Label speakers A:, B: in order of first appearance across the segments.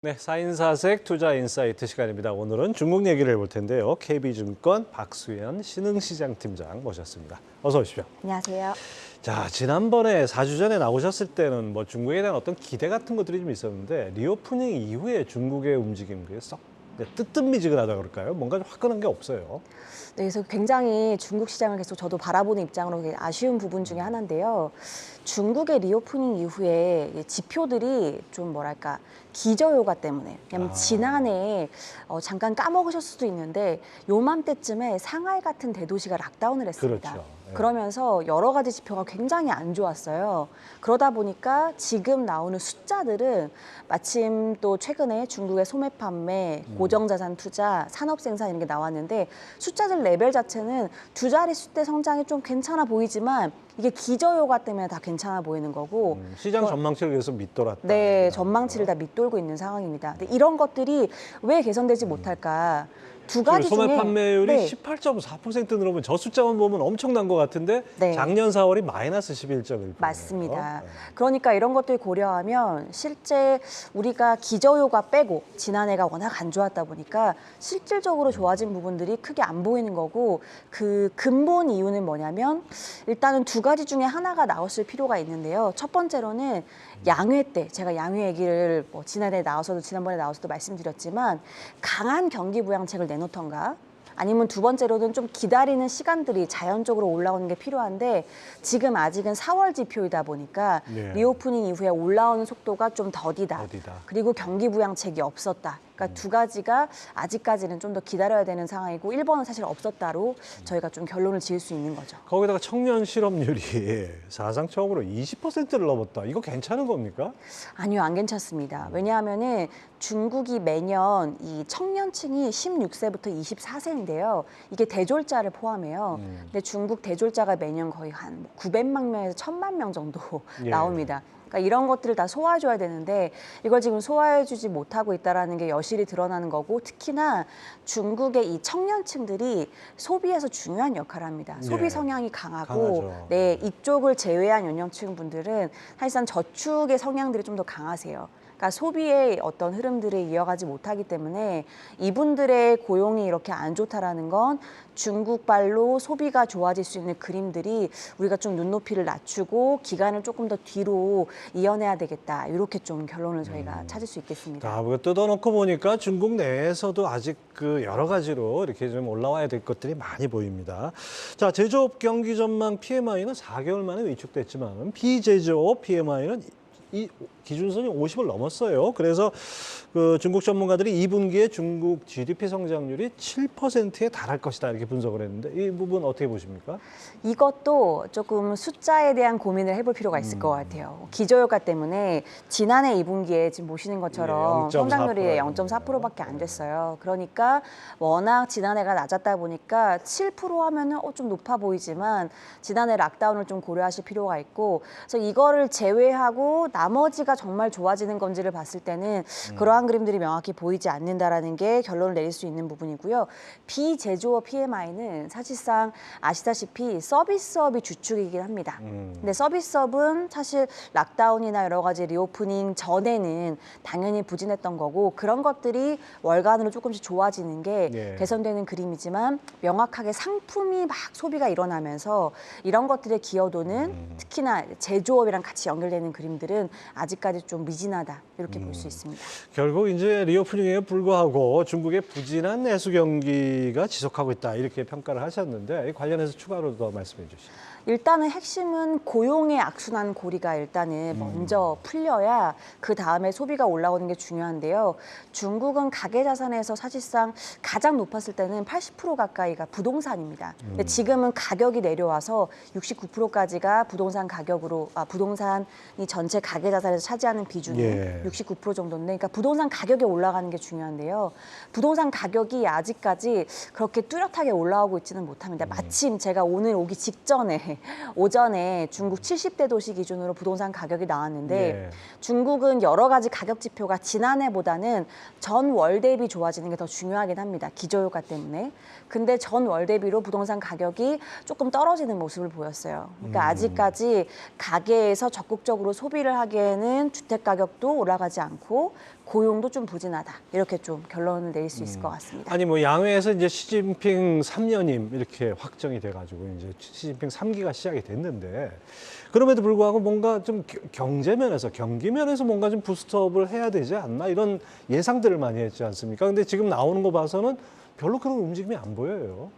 A: 네, 4인4색 투자 인사이트 시간입니다. 오늘은 중국 얘기를 해볼 텐데요. KB증권 박수현 신흥시장팀장 모셨습니다. 어서 오십시오.
B: 안녕하세요.
A: 자, 지난번에 4주 전에 나오셨을 때는 뭐 중국에 대한 어떤 기대 같은 것들이 좀 있었는데 리오프닝 이후에 중국의 움직임 그게 썩 뜨뜻미지근하다 그럴까요? 뭔가 좀 화끈한 게 없어요.
B: 네, 그래서 굉장히 중국 시장을 계속 저도 바라보는 입장으로 아쉬운 부분 중에 하나인데요. 중국의 리오프닝 이후에 지표들이 좀 뭐랄까 기저효과 때문에 왜냐면 지난해 잠깐 까먹으셨을 수도 있는데 요맘때쯤에 상하이 같은 대도시가 락다운을 했습니다.
A: 그렇죠. 네.
B: 그러면서 여러 가지 지표가 굉장히 안 좋았어요. 그러다 보니까 지금 나오는 숫자들은 마침 또 최근에 중국의 소매 판매, 고정자산 투자, 산업 생산 이런 게 나왔는데 숫자들 레벨 자체는 두 자릿수 대 성장이 좀 괜찮아 보이지만 이게 기저효과 때문에 다 괜찮아 보이는 거고
A: 시장 전망치를 계속 밑돌았다.
B: 네, 전망치를 다 밑돌고 있는 상황입니다. 근데 이런 것들이 왜 개선되지 못할까? 두 가지
A: 소매
B: 중에
A: 판매율이
B: 네.
A: 18.4% 늘어면 저 숫자만 보면 엄청난 것 같은데
B: 네.
A: 작년 4월이 마이너스 11.1%.
B: 맞습니다. 그러니까 이런 것들 고려하면 실제 우리가 기저효과 빼고 지난해가 워낙 안 좋았다 보니까 실질적으로 좋아진 부분들이 크게 안 보이는 거고 그 근본 이유는 뭐냐면 일단은 두 가지 중에 하나가 나왔을 필요가 있는데요. 첫 번째로는 양회 때 제가 양회 얘기를 뭐 지난번에 나와서도 말씀드렸지만 강한 경기 부양책을 내놓던가 아니면 두 번째로는 좀 기다리는 시간들이 자연적으로 올라오는 게 필요한데 지금 아직은 4월 지표이다 보니까
A: 네.
B: 리오프닝 이후에 올라오는 속도가 좀 더디다.
A: 더디다.
B: 그리고 경기 부양책이 없었다. 그러니까 두 가지가 아직까지는 좀 더 기다려야 되는 상황이고 1번은 사실 없었다로 저희가 좀 결론을 지을 수 있는 거죠.
A: 거기다가 청년 실업률이 사상 처음으로 20%를 넘었다. 이거 괜찮은 겁니까?
B: 아니요, 안 괜찮습니다. 왜냐하면은 중국이 매년 이 청년층이 16세부터 24세인데요. 이게 대졸자를 포함해요. 근데 중국 대졸자가 매년 거의 한 900만 명에서 1000만 명 정도
A: 예.
B: 나옵니다. 그러니까 이런 것들을 다 소화해줘야 되는데 이걸 지금 소화해주지 못하고 있다는 게 여실히 드러나는 거고 특히나 중국의 이 청년층들이 소비에서 중요한 역할을 합니다. 소비
A: 예.
B: 성향이 강하고
A: 강하죠.
B: 네, 이쪽을 제외한 연령층 분들은 사실상 저축의 성향들이 좀 더 강하세요. 그러니까 소비의 어떤 흐름들을 이어가지 못하기 때문에 이분들의 고용이 이렇게 안 좋다라는 건 중국발로 소비가 좋아질 수 있는 그림들이 우리가 좀 눈높이를 낮추고 기간을 조금 더 뒤로 이어내야 되겠다. 이렇게 좀 결론을 저희가 찾을 수 있겠습니다.
A: 자, 뭐 뜯어놓고 보니까 중국 내에서도 아직 그 여러 가지로 이렇게 좀 올라와야 될 것들이 많이 보입니다. 자, 제조업 경기 전망 PMI는 4개월 만에 위축됐지만 비제조업 PMI는 이 기준선이 50을 넘었어요. 그래서 그 중국 전문가들이 2분기에 중국 GDP 성장률이 7%에 달할 것이다 이렇게 분석을 했는데 이 부분 어떻게 보십니까?
B: 이것도 조금 숫자에 대한 고민을 해볼 필요가 있을 것 같아요. 기저효과 때문에 지난해 2분기에 지금 보시는 것처럼
A: 0.4%
B: 성장률이 0.4%밖에 안 됐어요. 그러니까 워낙 지난해가 낮았다 보니까 7% 하면은 좀 높아 보이지만 지난해 락다운을 좀 고려하실 필요가 있고 그래서 이거를 제외하고 나머지가 정말 좋아지는 건지를 봤을 때는 그러한 그림들이 명확히 보이지 않는다라는 게 결론을 내릴 수 있는 부분이고요. 비제조업 PMI는 사실상 아시다시피 서비스업이 주축이긴 합니다. 근데 서비스업은 사실 락다운이나 여러 가지 리오프닝 전에는 당연히 부진했던 거고 그런 것들이 월간으로 조금씩 좋아지는 게
A: 예.
B: 개선되는 그림이지만 명확하게 상품이 막 소비가 일어나면서 이런 것들의 기여도는 특히나 제조업이랑 같이 연결되는 그림들은 아직까지 좀 미진하다 이렇게 볼 수 있습니다.
A: 결국 이제 리오프닝에 불구하고 중국의 부진한 내수 경기가 지속하고 있다 이렇게 평가를 하셨는데 이 관련해서 추가로 더 말씀해 주시죠.
B: 일단은 핵심은 고용의 악순환 고리가 일단은 먼저 풀려야 그 다음에 소비가 올라오는 게 중요한데요. 중국은 가계 자산에서 사실상 가장 높았을 때는 80% 가까이가 부동산입니다. 근데 지금은 가격이 내려와서 69%까지가 부동산 가격으로 부동산이 전체 가계 자산에서 차지하는 비중이
A: 예.
B: 69% 정도인데 그러니까 부동산 가격이 올라가는 게 중요한데요. 부동산 가격이 아직까지 그렇게 뚜렷하게 올라오고 있지는 못합니다. 마침 제가 오늘 오기 직전에 오전에 중국 70대 도시 기준으로 부동산 가격이 나왔는데
A: 예.
B: 중국은 여러 가지 가격 지표가 지난해보다는 전월 대비 좋아지는 게 더 중요하긴 합니다. 기저효과 때문에. 근데 전월 대비로 부동산 가격이 조금 떨어지는 모습을 보였어요. 그러니까 아직까지 가계에서 적극적으로 소비를 하기에는 주택 가격도 올라가지 않고 고용도 좀 부진하다. 이렇게 좀 결론을 내릴 수 있을 것 같습니다.
A: 아니 뭐 양회에서 이제 시진핑 3년임 이렇게 확정이 돼가지고 이제 시진핑 3기가 시작이 됐는데 그럼에도 불구하고 뭔가 좀 경제 면에서 경기 면에서 뭔가 좀 부스트업을 해야 되지 않나 이런 예상들을 많이 했지 않습니까? 근데 지금 나오는 거 봐서는 별로 그런 움직임이 안 보여요.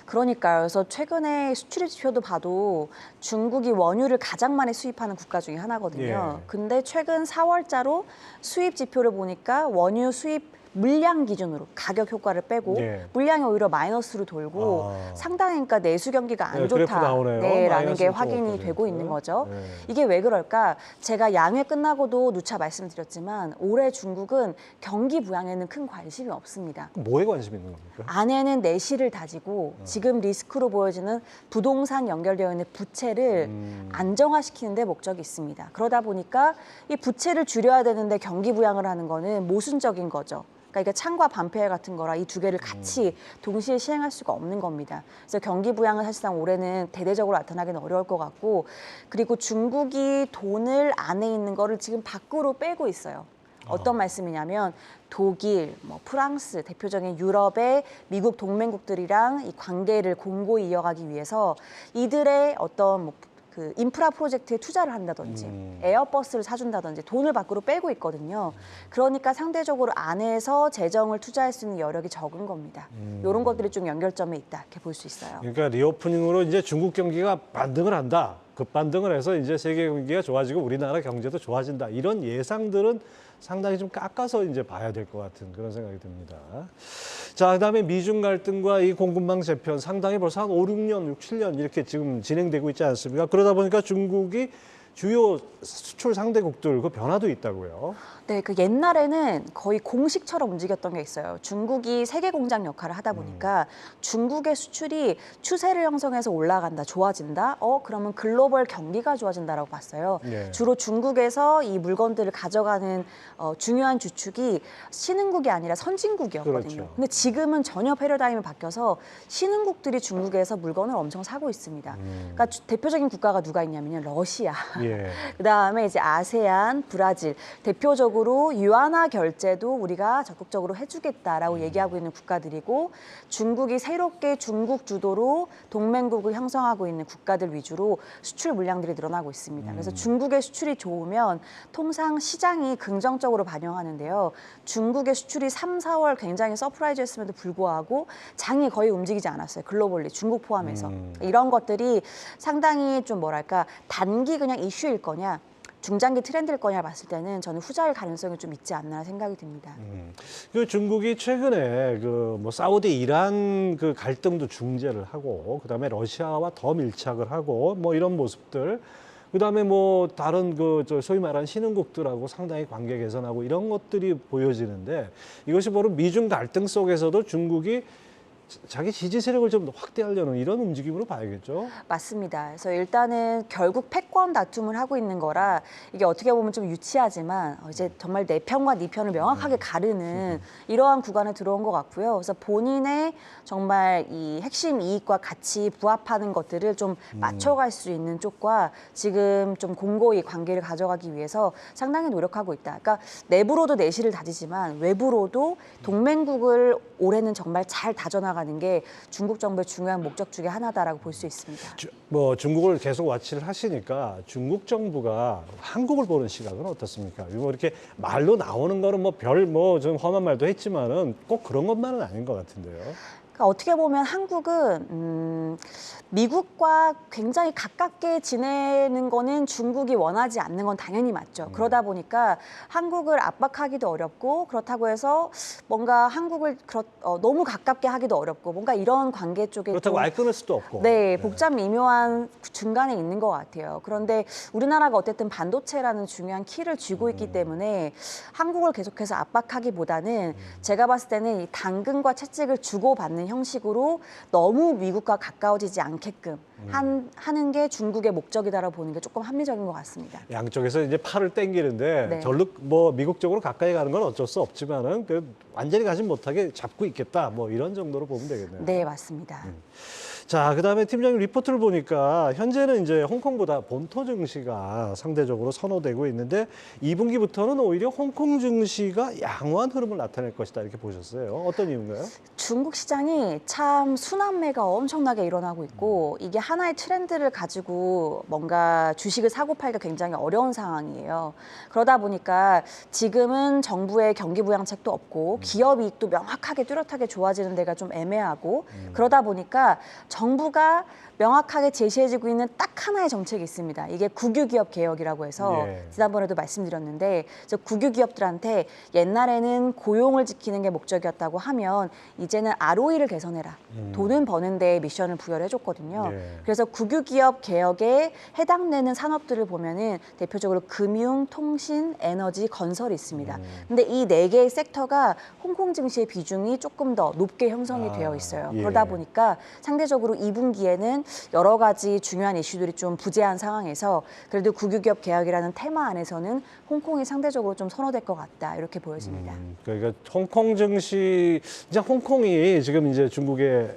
B: 그러니까요. 그래서 최근에 수출 지표도 봐도 중국이 원유를 가장 많이 수입하는 국가 중에 하나거든요.
A: 예.
B: 근데 최근 4월자로 수입 지표를 보니까 원유 수입 물량 기준으로 가격 효과를 빼고
A: 예.
B: 물량이 오히려 마이너스로 돌고 상당히 그러니까 내수 경기가 안
A: 네, 그래프
B: 좋다.
A: 나오네요.
B: 라는
A: 마이너스
B: 게 확인이
A: 1.5%.
B: 되고 있는 거죠.
A: 네.
B: 이게 왜 그럴까? 제가 양회 끝나고도 누차 말씀드렸지만 올해 중국은 경기 부양에는 큰 관심이 없습니다.
A: 뭐에 관심 있는 겁니까?
B: 안에는 내실을 다지고 지금 리스크로 보여지는 부동산 연결되어 있는 부채를 안정화시키는 데 목적이 있습니다. 그러다 보니까 이 부채를 줄여야 되는데 경기 부양을 하는 거는 모순적인 거죠. 그러니까 이게 창과 반패 같은 거라 이 두 개를 같이 동시에 시행할 수가 없는 겁니다. 그래서 경기 부양은 사실상 올해는 대대적으로 나타나기는 어려울 것 같고 그리고 중국이 돈을 안에 있는 거를 지금 밖으로 빼고 있어요. 어떤 말씀이냐면 독일, 뭐 프랑스, 대표적인 유럽의 미국 동맹국들이랑 이 관계를 공고히 이어가기 위해서 이들의 어떤 뭐 그 인프라 프로젝트에 투자를 한다든지 에어버스를 사준다든지 돈을 밖으로 빼고 있거든요. 그러니까 상대적으로 안에서 재정을 투자할 수 있는 여력이 적은 겁니다. 이런 것들이 좀 연결점에 있다 이렇게 볼 수 있어요.
A: 그러니까 리오프닝으로 이제 중국 경기가 반등을 한다. 급반등을 해서 이제 세계 경기가 좋아지고 우리나라 경제도 좋아진다. 이런 예상들은 상당히 좀 깎아서 이제 봐야 될 것 같은 그런 생각이 듭니다. 자, 그다음에 미중 갈등과 이 공급망 재편 상당히 벌써 한 5, 6년, 6, 7년 이렇게 지금 진행되고 있지 않습니까? 그러다 보니까 중국이 주요 수출 상대국들 그 변화도 있다고요.
B: 네, 그 옛날에는 거의 공식처럼 움직였던 게 있어요. 중국이 세계 공장 역할을 하다 보니까 중국의 수출이 추세를 형성해서 올라간다, 좋아진다. 그러면 글로벌 경기가 좋아진다라고 봤어요.
A: 네.
B: 주로 중국에서 이 물건들을 가져가는 중요한 주축이 신흥국이 아니라 선진국이었거든요.
A: 그렇죠.
B: 근데 지금은 전혀 패러다임이 바뀌어서 신흥국들이 중국에서 물건을 엄청 사고 있습니다. 그러니까 대표적인 국가가 누가 있냐면요, 러시아.
A: 예.
B: 그다음에 이제 아세안, 브라질 대표적으로 유안화 결제도 우리가 적극적으로 해주겠다라고 얘기하고 있는 국가들이고 중국이 새롭게 중국 주도로 동맹국을 형성하고 있는 국가들 위주로 수출 물량들이 늘어나고 있습니다. 그래서 중국의 수출이 좋으면 통상 시장이 긍정적으로 반영하는데요. 중국의 수출이 3, 4월 굉장히 서프라이즈였음에도 불구하고 장이 거의 움직이지 않았어요. 글로벌리 중국 포함해서. 이런 것들이 상당히 좀 뭐랄까 단기 그냥 이슈일 거냐 중장기 트렌드일 거냐 봤을 때는 저는 후자일 가능성이 좀 있지 않나 생각이 듭니다.
A: 그 중국이 최근에 그 뭐 사우디 이란 그 갈등도 중재를 하고 그다음에 러시아와 더 밀착을 하고 뭐 이런 모습들 그다음에 뭐 다른 그 저 소위 말하는 신흥국들하고 상당히 관계 개선하고 이런 것들이 보여지는데 이것이 바로 미중 갈등 속에서도 중국이 자기 지지 세력을 좀 확대하려는 이런 움직임으로 봐야겠죠.
B: 맞습니다. 그래서 일단은 결국 패권 다툼을 하고 있는 거라 이게 어떻게 보면 좀 유치하지만 이제 정말 내 편과 네 편을 명확하게 가르는 이러한 구간에 들어온 것 같고요. 그래서 본인의 정말 이 핵심 이익과 같이 부합하는 것들을 좀 맞춰갈 수 있는 쪽과 지금 좀 공고히 관계를 가져가기 위해서 상당히 노력하고 있다. 그러니까 내부로도 내실을 다지지만 외부로도 동맹국을 올해는 정말 잘 다져나가는 게 중국 정부의 중요한 목적 중에 하나다라고 볼 수 있습니다.
A: 뭐 중국을 계속 와치를 하시니까 중국 정부가 한국을 보는 시각은 어떻습니까? 뭐 이렇게 말로 나오는 거는 뭐 별 뭐 좀 험한 말도 했지만은 꼭 그런 것만은 아닌 것 같은데요.
B: 그러니까 어떻게 보면 한국은 미국과 굉장히 가깝게 지내는 거는 중국이 원하지 않는 건 당연히 맞죠. 그러다 보니까 한국을 압박하기도 어렵고 그렇다고 해서 뭔가 한국을 너무 가깝게 하기도 어렵고 뭔가 이런 관계 쪽에
A: 그렇다고
B: 좀
A: 알 끊을 수도 없고.
B: 네, 복잡 미묘한 중간에 있는 것 같아요. 그런데 우리나라가 어쨌든 반도체라는 중요한 키를 쥐고 있기 때문에 한국을 계속해서 압박하기보다는 제가 봤을 때는 이 당근과 채찍을 주고받는 형식으로 너무 미국과 가까워지지 않게끔 하는 게 중국의 목적이다라고 보는 게 조금 합리적인 것 같습니다.
A: 양쪽에서 이제 팔을 땡기는데
B: 네.
A: 절로 뭐 미국 쪽으로 가까이 가는 건 어쩔 수 없지만은 그 완전히 가지 못하게 잡고 있겠다. 뭐 이런 정도로 보면 되겠네요.
B: 네, 맞습니다.
A: 자, 그다음에 팀장님 리포트를 보니까 현재는 이제 홍콩보다 본토 증시가 상대적으로 선호되고 있는데 2분기부터는 오히려 홍콩 증시가 양호한 흐름을 나타낼 것이다 이렇게 보셨어요. 어떤 이유인가요?
B: 중국 시장이 참 순환매가 엄청나게 일어나고 있고 이게 하나의 트렌드를 가지고 뭔가 주식을 사고 팔기가 굉장히 어려운 상황이에요. 그러다 보니까 지금은 정부의 경기 부양책도 없고 기업 이익도 명확하게 뚜렷하게 좋아지는 데가 좀 애매하고 그러다 보니까 정부가 명확하게 제시해지고 있는 딱 하나의 정책이 있습니다. 이게 국유기업 개혁이라고 해서
A: 예.
B: 지난번에도 말씀드렸는데 국유기업들한테 옛날에는 고용을 지키는 게 목적이었다고 하면 이제는 ROE를 개선해라. 돈은 버는 데 미션을 부여를 해줬거든요.
A: 예.
B: 그래서 국유기업 개혁에 해당되는 산업들을 보면은 대표적으로 금융, 통신, 에너지, 건설이 있습니다. 근데 이 네 개의 섹터가 홍콩 증시의 비중이 조금 더 높게 형성이 되어 있어요.
A: 예.
B: 그러다 보니까 상대적으로 2분기에는 여러 가지 중요한 이슈들이 좀 부재한 상황에서 그래도 국유기업 개혁이라는 테마 안에서는 홍콩이 상대적으로 좀 선호될 것 같다 이렇게 보여집니다.
A: 그러니까 홍콩 증시, 이제 홍콩이 지금 이제 중국에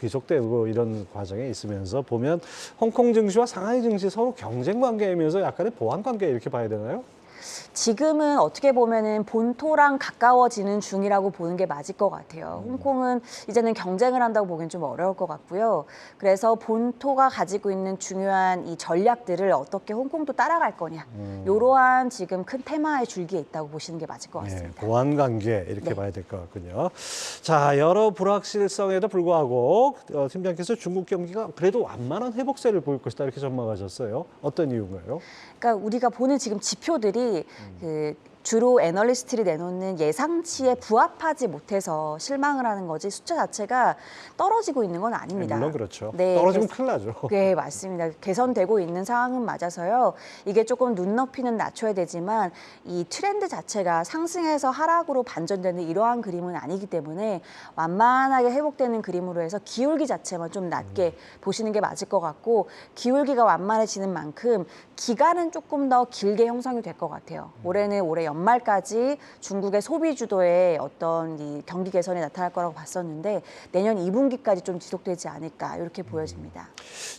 A: 귀속되고 이런 과정에 있으면서 보면 홍콩 증시와 상하이 증시 서로 경쟁 관계이면서 약간의 보완 관계 이렇게 봐야 되나요?
B: 지금은 어떻게 보면은 본토랑 가까워지는 중이라고 보는 게 맞을 것 같아요. 홍콩은 이제는 경쟁을 한다고 보기엔 좀 어려울 것 같고요. 그래서 본토가 가지고 있는 중요한 이 전략들을 어떻게 홍콩도 따라갈 거냐. 이러한 지금 큰 테마의 줄기에 있다고 보시는 게 맞을 것 같습니다.
A: 보완 관계 이렇게
B: 네.
A: 봐야 될 것 같군요. 자, 여러 불확실성에도 불구하고 팀장께서 중국 경기가 그래도 완만한 회복세를 보일 것이다 이렇게 전망하셨어요. 어떤 이유인가요?
B: 그러니까 우리가 보는 지금 지표들이 그 주로 애널리스트들이 내놓는 예상치에 부합하지 못해서 실망을 하는 거지 숫자 자체가 떨어지고 있는 건 아닙니다.
A: 물론 그렇죠.
B: 네,
A: 떨어지면 큰일 나죠.
B: 네, 맞습니다. 개선되고 있는 상황은 맞아서요. 이게 조금 눈높이는 낮춰야 되지만 이 트렌드 자체가 상승해서 하락으로 반전되는 이러한 그림은 아니기 때문에 완만하게 회복되는 그림으로 해서 기울기 자체만 좀 낮게 보시는 게 맞을 것 같고 기울기가 완만해지는 만큼 기간은 조금 더 길게 형성이 될 것 같아요. 올해는 올해 연말까지 중국의 소비 주도의 어떤 이 경기 개선이 나타날 거라고 봤었는데 내년 2분기까지 좀 지속되지 않을까 이렇게 보여집니다.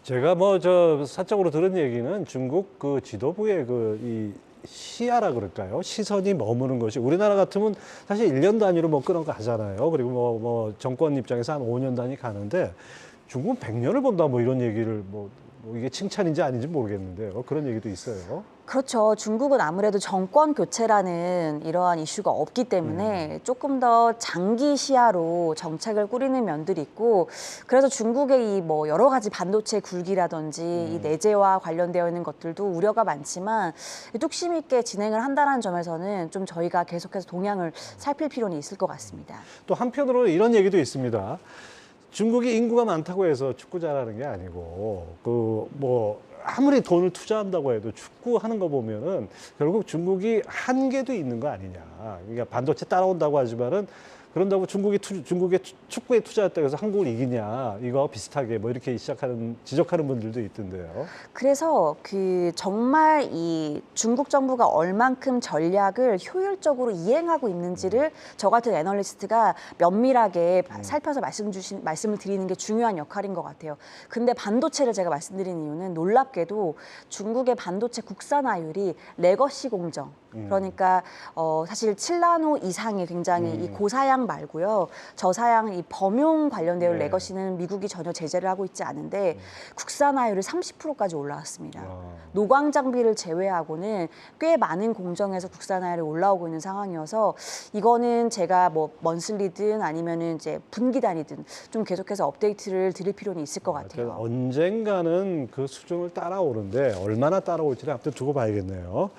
A: 제가 뭐 저 사적으로 들은 얘기는 중국 그 지도부의 그 이 시야라 그럴까요? 시선이 머무는 것이 우리나라 같으면 사실 1년 단위로 뭐 그런 거 하잖아요. 그리고 뭐 정권 입장에서 한 5년 단위 가는데 중국은 100년을 본다 뭐 이런 얘기를 뭐 이게 칭찬인지 아닌지 모르겠는데요. 그런 얘기도 있어요.
B: 그렇죠. 중국은 아무래도 정권 교체라는 이러한 이슈가 없기 때문에 조금 더 장기 시야로 정책을 꾸리는 면들이 있고 그래서 중국의 이 뭐 여러 가지 반도체 굴기라든지 이 내재와 관련되어 있는 것들도 우려가 많지만 뚝심 있게 진행을 한다는 점에서는 좀 저희가 계속해서 동향을 살필 필요는 있을 것 같습니다.
A: 또 한편으로 이런 얘기도 있습니다. 중국이 인구가 많다고 해서 축구 잘하는 게 아니고 그 뭐 아무리 돈을 투자한다고 해도 축구하는 거 보면은 결국 중국이 한계도 있는 거 아니냐. 그러니까 반도체 따라온다고 하지만은 그런다고 중국의 축구에 투자했다고 해서 한국을 이기냐. 이거 비슷하게 뭐 이렇게 지적하는 분들도 있던데요.
B: 그래서 그 정말 이 중국 정부가 얼만큼 전략을 효율적으로 이행하고 있는지를 저 같은 애널리스트가 면밀하게 살펴서 말씀을 드리는 게 중요한 역할인 것 같아요. 근데 반도체를 제가 말씀드린 이유는 놀랍게도 중국의 반도체 국산화율이 레거시 공정 그러니까 사실 7나노 이상이 굉장히 이 고사양 말고요. 저사양 이 범용 관련된
A: 네.
B: 레거시는 미국이 전혀 제재를 하고 있지 않은데 국산화율이 30%까지 올라왔습니다.
A: 와.
B: 노광 장비를 제외하고는 꽤 많은 공정에서 국산화율이 올라오고 있는 상황이어서 이거는 제가 뭐 먼슬리든 아니면은 이제 분기 단위든 좀 계속해서 업데이트를 드릴 필요는 있을 것 같아요.
A: 그러니까 언젠가는 그 수준을 따라오는데 얼마나 따라올지는 아무튼 두고 봐야겠네요.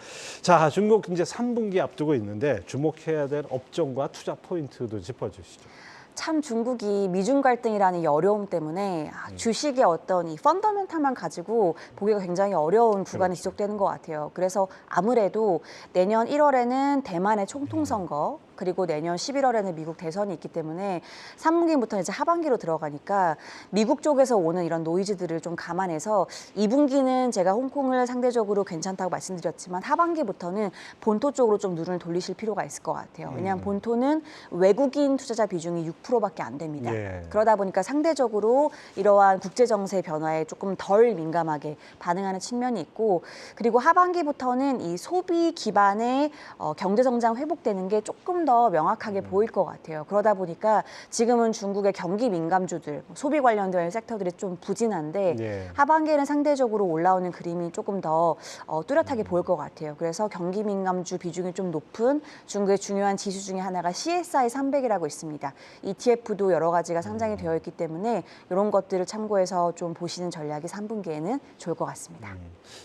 A: 자, 중국 이제 3분기 앞두고 있는데 주목해야 될 업종과 투자 포인트도 짚어주시죠.
B: 참 중국이 미중 갈등이라는 이 어려움 때문에 주식의 어떤 이 펀더멘탈만 가지고 보기가 굉장히 어려운 구간이 지속되는 것 같아요. 그래서 아무래도 내년 1월에는 대만의 총통 선거 그리고 내년 11월에는 미국 대선이 있기 때문에 3분기부터 이제 하반기로 들어가니까 미국 쪽에서 오는 이런 노이즈들을 좀 감안해서 2분기는 제가 홍콩을 상대적으로 괜찮다고 말씀드렸지만 하반기부터는 본토 쪽으로 좀 눈을 돌리실 필요가 있을 것 같아요. 왜냐하면 본토는 외국인 투자자 비중이 6%밖에 안 됩니다.
A: 예.
B: 그러다 보니까 상대적으로 이러한 국제 정세 변화에 조금 덜 민감하게 반응하는 측면이 있고, 그리고 하반기부터는 이 소비 기반의 경제 성장 회복되는 게 조금 더 명확하게 보일 것 같아요. 그러다 보니까 지금은 중국의 경기 민감주들, 소비 관련된 섹터들이 좀 부진한데
A: 예.
B: 하반기에는 상대적으로 올라오는 그림이 조금 더 뚜렷하게 보일 것 같아요. 그래서 경기 민감주 비중이 좀 높은 중국의 중요한 지수 중에 하나가 CSI 300이라고 있습니다. ETF도 여러 가지가 상장이 되어 있기 때문에 이런 것들을 참고해서 좀 보시는 전략이 3분기에는 좋을 것 같습니다.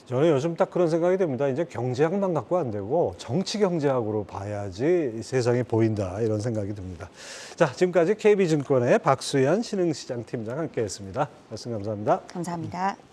A: 저는 요즘 딱 그런 생각이 듭니다. 이제 경제학만 갖고 안 되고 정치 경제학으로 봐야지 세상이 보인다, 이런 생각이 듭니다. 자, 지금까지 KB증권의 박수현 신흥시장 팀장 함께했습니다. 말씀 감사합니다.
B: 감사합니다.